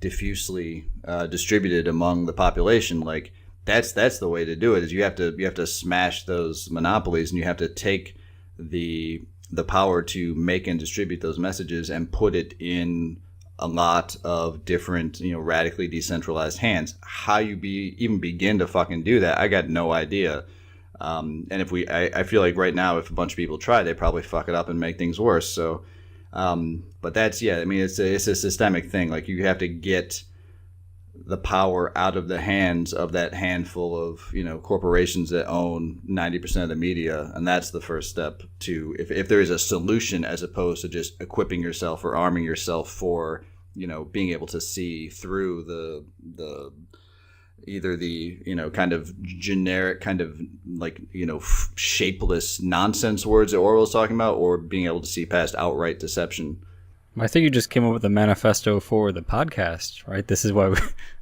diffusely distributed among the population, like that's the way to do it. Is you have to smash those monopolies, and you have to take the power to make and distribute those messages and put it in a lot of different radically decentralized hands. How you even begin to fucking do that, I got no idea. And if I feel like right now, if a bunch of people try, they probably fuck it up and make things worse. So but that's, I mean, it's a systemic thing. Like, you have to get the power out of the hands of that handful of, corporations that own 90% of the media. And that's the first step to, if there is a solution as opposed to just equipping yourself or arming yourself for, being able to see through the either the, kind of generic kind of like, shapeless nonsense words that Orwell's talking about, or being able to see past outright deception. I think you just came up with a manifesto for the podcast, right? This is why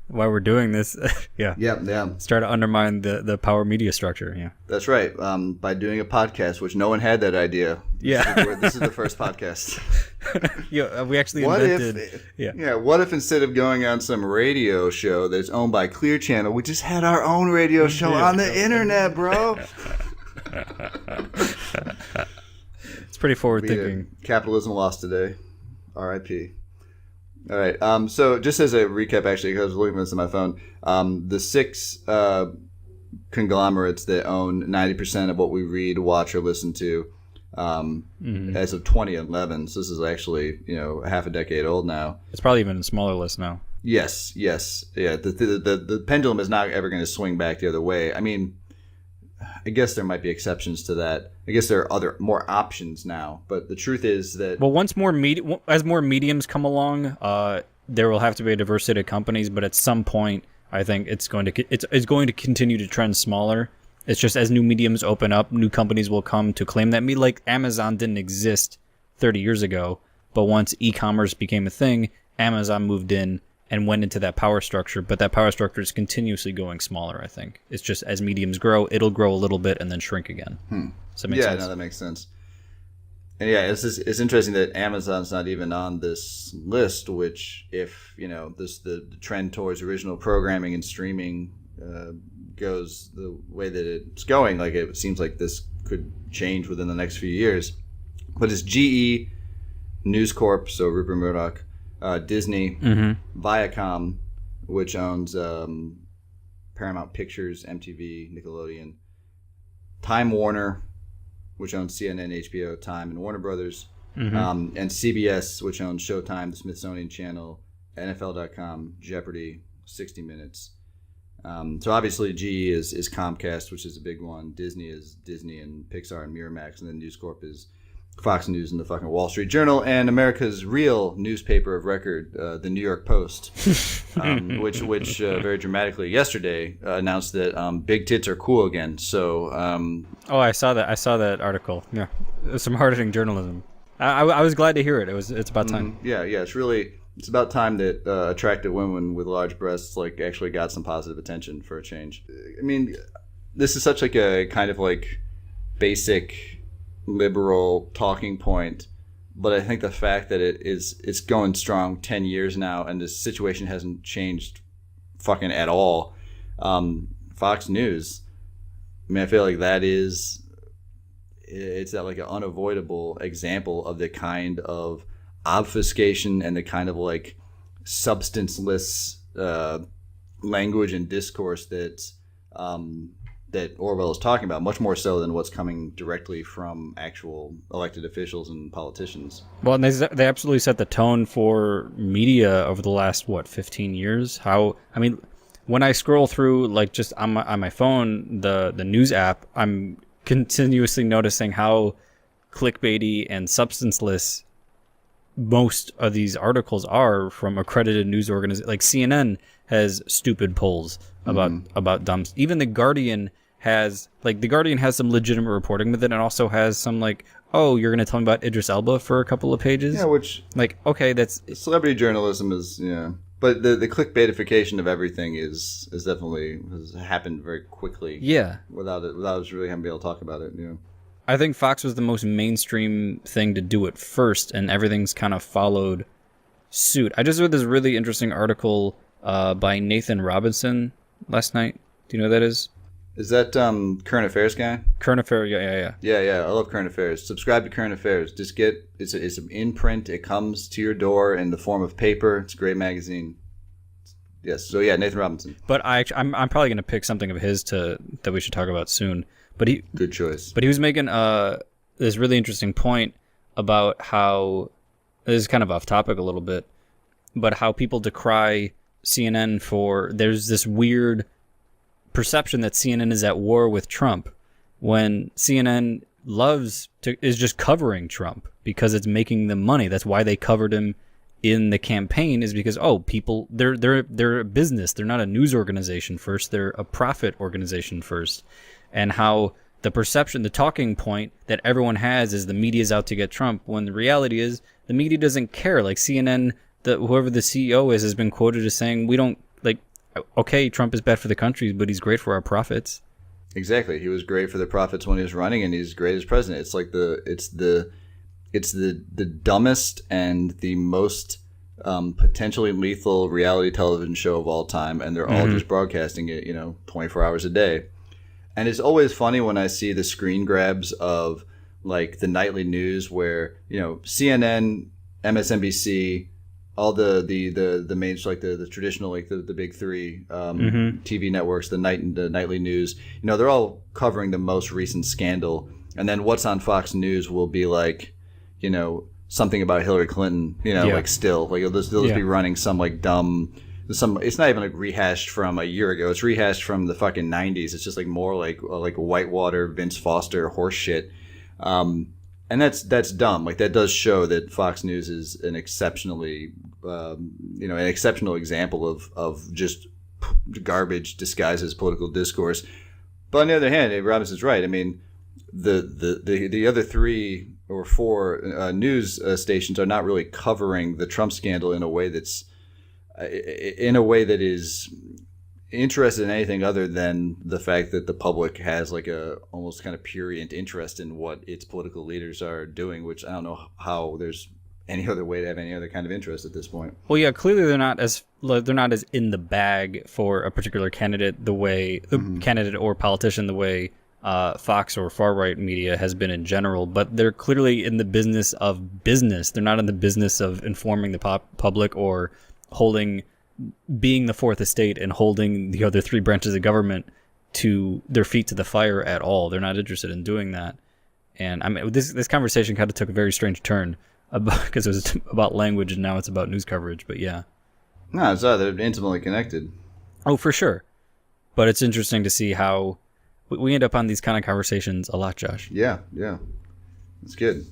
we're doing this. Yeah. Start to undermine the power media structure. Yeah. That's right. By doing a podcast, which no one had that idea. Yeah. This is the first podcast. Yeah, we actually What invented. What if instead of going on some radio show that's owned by Clear Channel, we just had our own radio show on the internet, bro? It's pretty forward thinking. Capitalism lost today. R.I.P. All right. So just as a recap, actually, because I was looking at this on my phone, the 6 conglomerates that own 90% of what we read, watch, or listen to, as of 2011. So this is actually, half a decade old now. It's probably even a smaller list now. Yes. Yeah. The pendulum is not ever going to swing back the other way. I mean, I guess there might be exceptions to that. I guess there are more options now, but the truth is that once as more mediums come along, there will have to be a diversity of companies. But at some point, I think it's going to continue to trend smaller. It's just as new mediums open up, new companies will come to claim that. Like Amazon didn't exist 30 years ago, but once e-commerce became a thing, Amazon moved in and went into that power structure, but that power structure is continuously going smaller, I think. It's just as mediums grow, it'll grow a little bit and then shrink again. Does that make sense? No, that makes sense. And it's interesting that Amazon's not even on this list, which if, the trend towards original programming and streaming goes the way that it's going, like it seems like this could change within the next few years. But it's GE, News Corp, so Rupert Murdoch, Disney, Viacom, which owns Paramount Pictures, MTV, Nickelodeon, Time Warner, which owns CNN, HBO, Time, and Warner Brothers, and CBS, which owns Showtime, the Smithsonian Channel, NFL.com, Jeopardy, 60 Minutes. So obviously GE is Comcast, which is a big one. Disney is Disney and Pixar and Miramax, and then News Corp is Fox News and the fucking Wall Street Journal, and America's real newspaper of record, the New York Post, which very dramatically yesterday announced that big tits are cool again. So, I saw that article. Yeah, some hard-hitting journalism. I was glad to hear it. It's about time. It's about time that attractive women with large breasts actually got some positive attention for a change. I mean, this is such like a kind of like basic liberal talking point, but I think the fact that it's going strong 10 years now and the situation hasn't changed fucking at all. Fox News, I mean, I feel like it's that like an unavoidable example of the kind of obfuscation and the kind of like substanceless language and discourse that Orwell is talking about, much more so than what's coming directly from actual elected officials and politicians. Well, and they absolutely set the tone for media over the last, 15 years? When I scroll through, just on my phone, the news app, I'm continuously noticing how clickbaity and substanceless most of these articles are from accredited news organizations. Like CNN has stupid polls about dumb. Even The Guardian has some legitimate reporting with it, and also has some you're going to tell me about Idris Elba for a couple of pages. Yeah, which that's celebrity journalism is but the clickbaitification of everything is definitely has happened very quickly. Yeah, without us really having to be able to talk about it. I think Fox was the most mainstream thing to do it first, and everything's kind of followed suit. I just read this really interesting article by Nathan Robinson last night. Do you know who that is? Is that Current Affairs guy? Current Affairs, yeah. Yeah. I love Current Affairs. Subscribe to Current Affairs. Just it's an imprint. It comes to your door in the form of paper. It's a great magazine. Yes. So yeah, Nathan Robinson. But I'm probably going to pick something of his that we should talk about soon. But good choice. But he was making this really interesting point about how, this is kind of off topic a little bit, but how people decry CNN for, there's this weird perception that CNN is at war with Trump when CNN is just covering Trump because it's making them money. That's why they covered him in the campaign, is because people, they're a business. They're not a news organization first. They're a profit organization first. And how the perception, the talking point that everyone has is the media's out to get Trump, when the reality is the media doesn't care. Like CNN, whoever the CEO is, has been quoted as saying, we don't, like, okay, Trump is bad for the country, but he's great for our profits. Exactly. He was great for the profits when he was running, and he's great as president. It's like it's the dumbest and the most potentially lethal reality television show of all time, and they're all just broadcasting it, 24 hours a day. And it's always funny when I see the screen grabs of like the nightly news where, CNN, MSNBC, all the main, like the traditional, like the big three TV networks, the nightly news, they're all covering the most recent scandal. And then what's on Fox News will be like, something about Hillary Clinton, like still, like they'll just be running some like dumb, it's not even like rehashed from a year ago. It's rehashed from the fucking 90s. It's just like more like Whitewater, Vince Foster horse shit. And that's dumb. Like that does show that Fox News is an exceptionally, an exceptional example of just garbage disguised as political discourse. But on the other hand, Robinson's right. I mean, the other 3 or 4 news stations are not really covering the Trump scandal in a way that is interested in anything other than the fact that the public has like a almost kind of prurient interest in what its political leaders are doing, which I don't know how there's any other way to have any other kind of interest at this point. Well, yeah, clearly they're not as in the bag for a particular candidate the way candidate or politician the way Fox or far right media has been in general, but they're clearly in the business of business. They're not in the business of informing the public or being the fourth estate and holding the other 3 branches of government to their feet to the fire at all. They're not interested in doing that. And I mean, this conversation kind of took a very strange turn because it was about language and now it's about news coverage. But yeah, no, they're intimately connected. Oh, for sure. But it's interesting to see how we end up on these kind of conversations a lot, Josh. Yeah, that's good.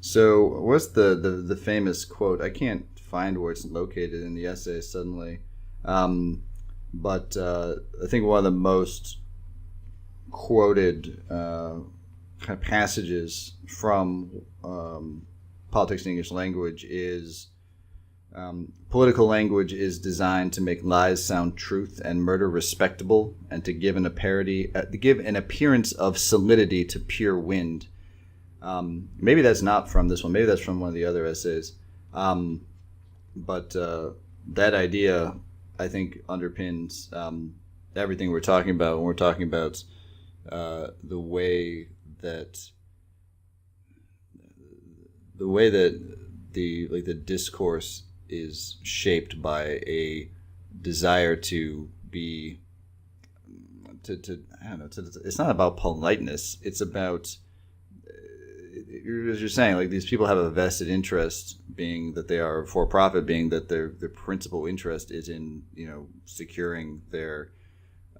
So what's the famous quote? I can't find where it's located in the essay suddenly, but I think one of the most quoted kind of passages from Politics in English Language is political language is designed to make lies sound truth and murder respectable, and to give an appearance of solidity to pure wind. Maybe that's not from this one. Maybe that's from one of the other essays. But that idea, I think, underpins everything we're talking about when we're talking about the way that the discourse is shaped by a desire to be I don't know. It's not about politeness. It's about, as you're saying, like these people have a vested interest, being that they are for profit, being that their principal interest is in securing their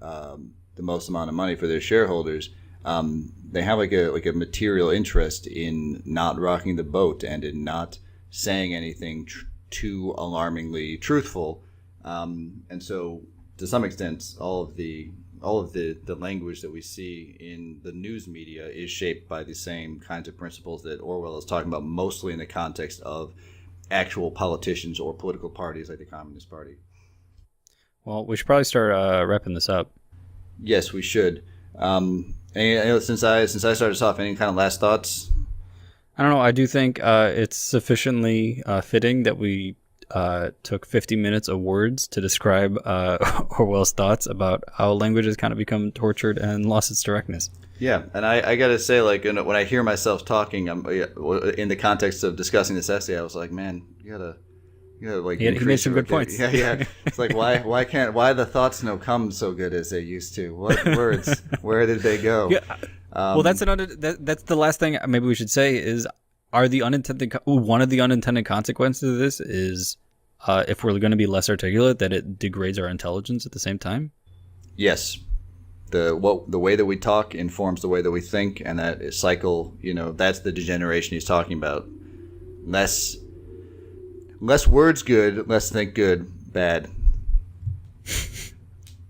the most amount of money for their shareholders. They have like a material interest in not rocking the boat and in not saying anything too alarmingly truthful. And so, to some extent, all of the language that we see in the news media is shaped by the same kinds of principles that Orwell is talking about, mostly in the context of actual politicians or political parties like the Communist Party. Well, we should probably start wrapping this up. Yes, we should. And since I started us off, any kind of last thoughts? I don't know. I do think it's sufficiently fitting that we took 50 minutes of words to describe Orwell's thoughts about how language has kind of become tortured and lost its directness. Yeah, and I got to say, like, when I hear myself talking, in the context of discussing this essay, I was like, man, you gotta like. He made some good points. Yeah. It's like, why the thoughts no come so good as they used to? What words? Where did they go? Yeah. Well, that's the last thing maybe we should say is one of the unintended consequences of this is if we're going to be less articulate, that it degrades our intelligence at the same time? Yes. The way that we talk informs the way that we think, and that cycle, that's the degeneration he's talking about. Less words good, less think good, bad.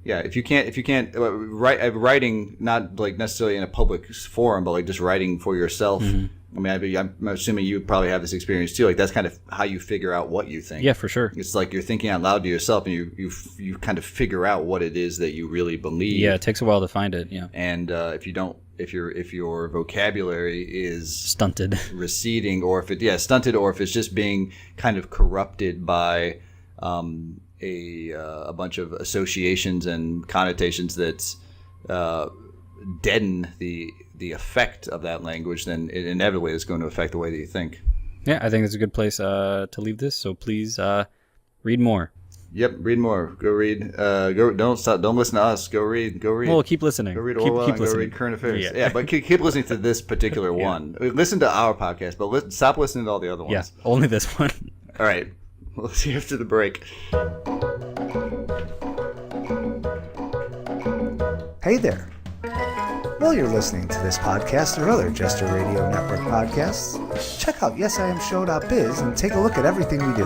Yeah, if you can't writing, not like necessarily in a public forum, but like just writing for yourself. Mm-hmm. I mean, I'm assuming you probably have this experience too. Like that's kind of how you figure out what you think. Yeah, for sure. It's like you're thinking out loud to yourself, and you kind of figure out what it is that you really believe. Yeah, it takes a while to find it. Yeah, and if your vocabulary is stunted, receding, or if it's just being kind of corrupted by a bunch of associations and connotations that deaden the effect of that language, then it inevitably is going to affect the way that you think. Yeah, I think it's a good place to leave this. So please read more. Yep, read more. Go read. Don't stop. Don't listen to us. Go read. Well, keep listening. Go read Orwell and listening. Go read current affairs. Yeah, but keep listening to this particular one. Listen to our podcast, but stop listening to all the other ones. Yeah, only this one. All right. We'll see you after the break. Hey there. While you're listening to this podcast or other Jester Radio Network podcasts, check out yesiamshow.biz and take a look at everything we do,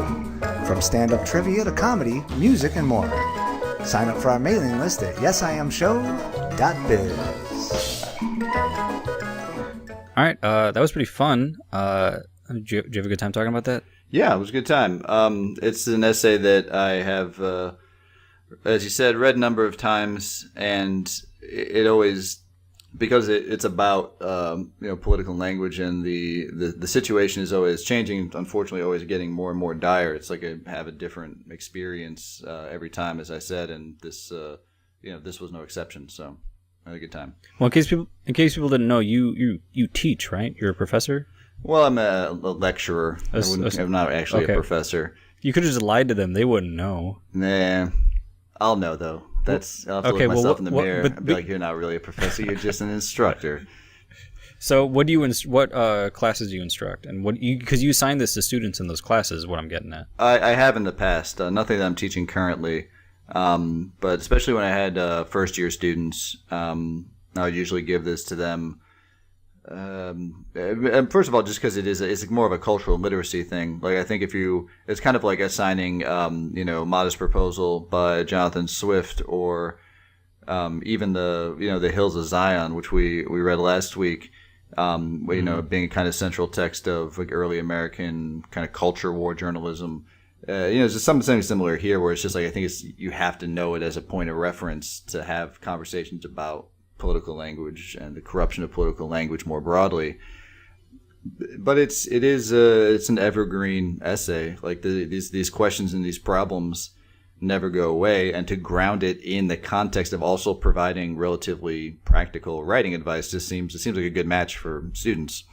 from stand-up trivia to comedy, music, and more. Sign up for our mailing list at yesiamshow.biz. All right, that was pretty fun. Did you have a good time talking about that? Yeah, it was a good time. It's an essay that I have, as you said, read a number of times, and it always, because it's about political language, and the situation is always changing. Unfortunately, always getting more and more dire. It's like I have a different experience every time, as I said, and this this was no exception. So I had a good time. Well, in case people didn't know, you teach, right? You're a professor. Well, I'm a lecturer. I'm not actually a professor. You could have just lied to them; they wouldn't know. Nah, I'll know though. I'll have to look myself in the mirror and be like, "You're not really a professor; you're just an instructor." So, what classes do you instruct, and because you assign this to students in those classes? What I'm getting at. I have in the past. Nothing that I'm teaching currently, but especially when I had first year students, I would usually give this to them. First of all, just because it's more of a cultural literacy thing. Like I think it's kind of like assigning, Modest Proposal by Jonathan Swift, or even the Hills of Zion, which we read last week. Being a kind of central text of like early American kind of culture war journalism. There's just something similar here, where it's just like I think you have to know it as a point of reference to have conversations about political language and the corruption of political language more broadly. But it's an evergreen essay. Like these questions and these problems never go away, and to ground it in the context of also providing relatively practical writing advice it seems like a good match for students.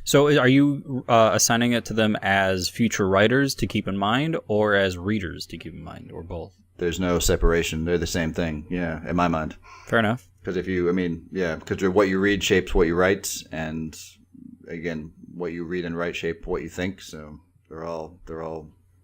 So are you assigning it to them as future writers to keep in mind, or as readers to keep in mind, or both? There's no separation. They're the same thing, yeah, in my mind. Fair enough. Because because what you read shapes what you write, and again, what you read and write shape what you think. So they're all.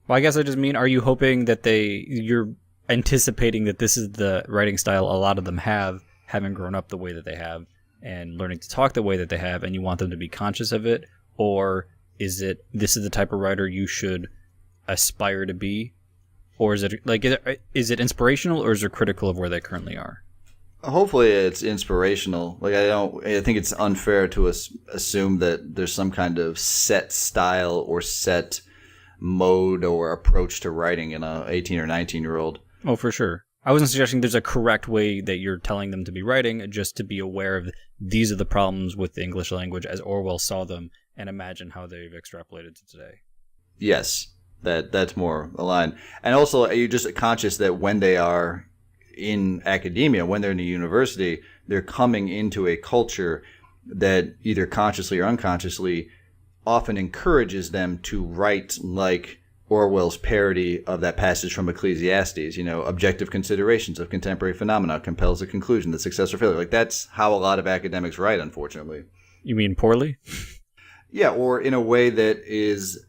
Well, I guess I just mean, are you hoping that you're anticipating that this is the writing style a lot of them have, having grown up the way that they have, and learning to talk the way that they have, and you want them to be conscious of it, or is it this is the type of writer you should aspire to be? Or is it inspirational, or is it critical of where they currently are? Hopefully it's inspirational. Like I think it's unfair to assume that there's some kind of set style or set mode or approach to writing in a 18 or 19-year-old. Oh, for sure. I wasn't suggesting there's a correct way that you're telling them to be writing, just to be aware of these are the problems with the English language as Orwell saw them, and imagine how they've extrapolated to today. Yes. That's more aligned. And also, are you just conscious that when they are in academia, when they're in a university, they're coming into a culture that either consciously or unconsciously often encourages them to write like Orwell's parody of that passage from Ecclesiastes, objective considerations of contemporary phenomena compels a conclusion that success or failure. Like that's how a lot of academics write, unfortunately. You mean poorly? Yeah, or in a way that is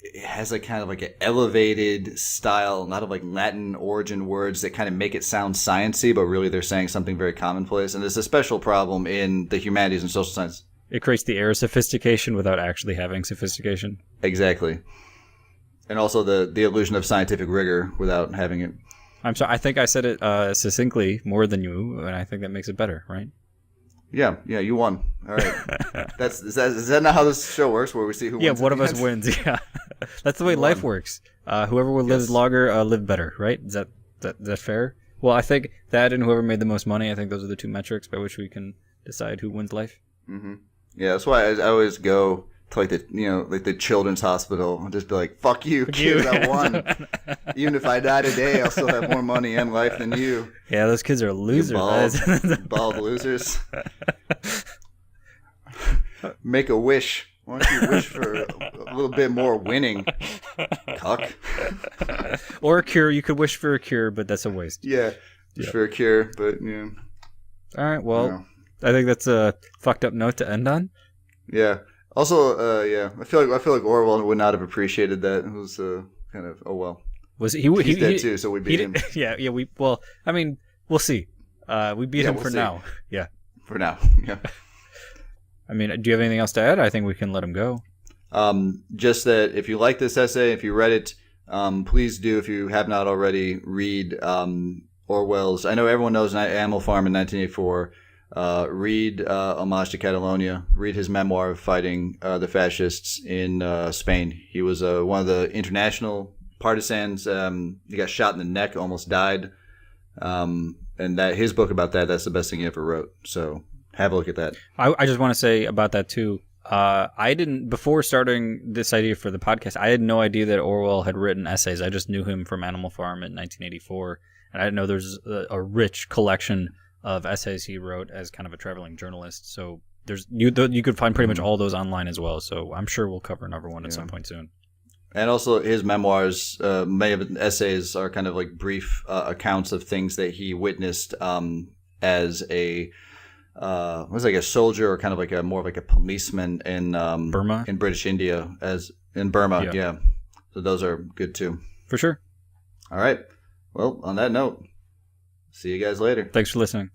it has like kind of like an elevated style, a lot of like Latin origin words that kind of make it sound sciencey, but really they're saying something very commonplace. And there's a special problem in the humanities and social science. It creates the air of sophistication without actually having sophistication. Exactly. And also the illusion of scientific rigor without having it. I'm sorry. I think I said it succinctly more than you, and I think that makes it better, right? Yeah, you won. All right. Is that not how this show works, where we see who wins? Yeah, one of us wins. Yeah, that's the way life works. Whoever will live longer, live better, right? Is that fair? Well, I think that and whoever made the most money, I think those are the two metrics by which we can decide who wins life. Mm-hmm. Yeah, that's why I always go to like the children's hospital and just be like, "Fuck you, kids! I won. Even if I die today, I'll still have more money and life than you." Yeah, those kids are losers. Bald losers. Make a wish. Why don't you wish for a little bit more winning, cuck? Or a cure. You could wish for a cure, but that's a waste. Yeah, wish for a cure, but yeah. All right. Well, I think that's a fucked up note to end on. Yeah. Also, I feel like Orwell would not have appreciated that. It was kind of well. Was he's dead too, so we beat him. Yeah. I mean, we'll see. We beat him for now. Yeah. For now. Yeah. I mean, do you have anything else to add? I think we can let him go. Just that if you like this essay, if you read it, please do, if you have not already, read Orwell's. I know everyone knows Animal Farm in 1984. Read Homage to Catalonia. Read his memoir of fighting the fascists in Spain. He was one of the international partisans. He got shot in the neck, almost died. And that his book about that's the best thing he ever wrote. So have a look at that. I just want to say about that too. I didn't, before starting this idea for the podcast, I had no idea that Orwell had written essays. I just knew him from Animal Farm in 1984, and I didn't know there's a rich collection of essays he wrote as kind of a traveling journalist. So there's you could find pretty much all those online as well. So I'm sure we'll cover another one at some point soon. And also his memoirs, many of the essays are kind of like brief accounts of things that he witnessed as a was like a soldier or kind of like more of like a policeman in Burma, in British India, as in Burma. Yeah. So those are good too. For sure. All right. Well, on that note, see you guys later. Thanks for listening.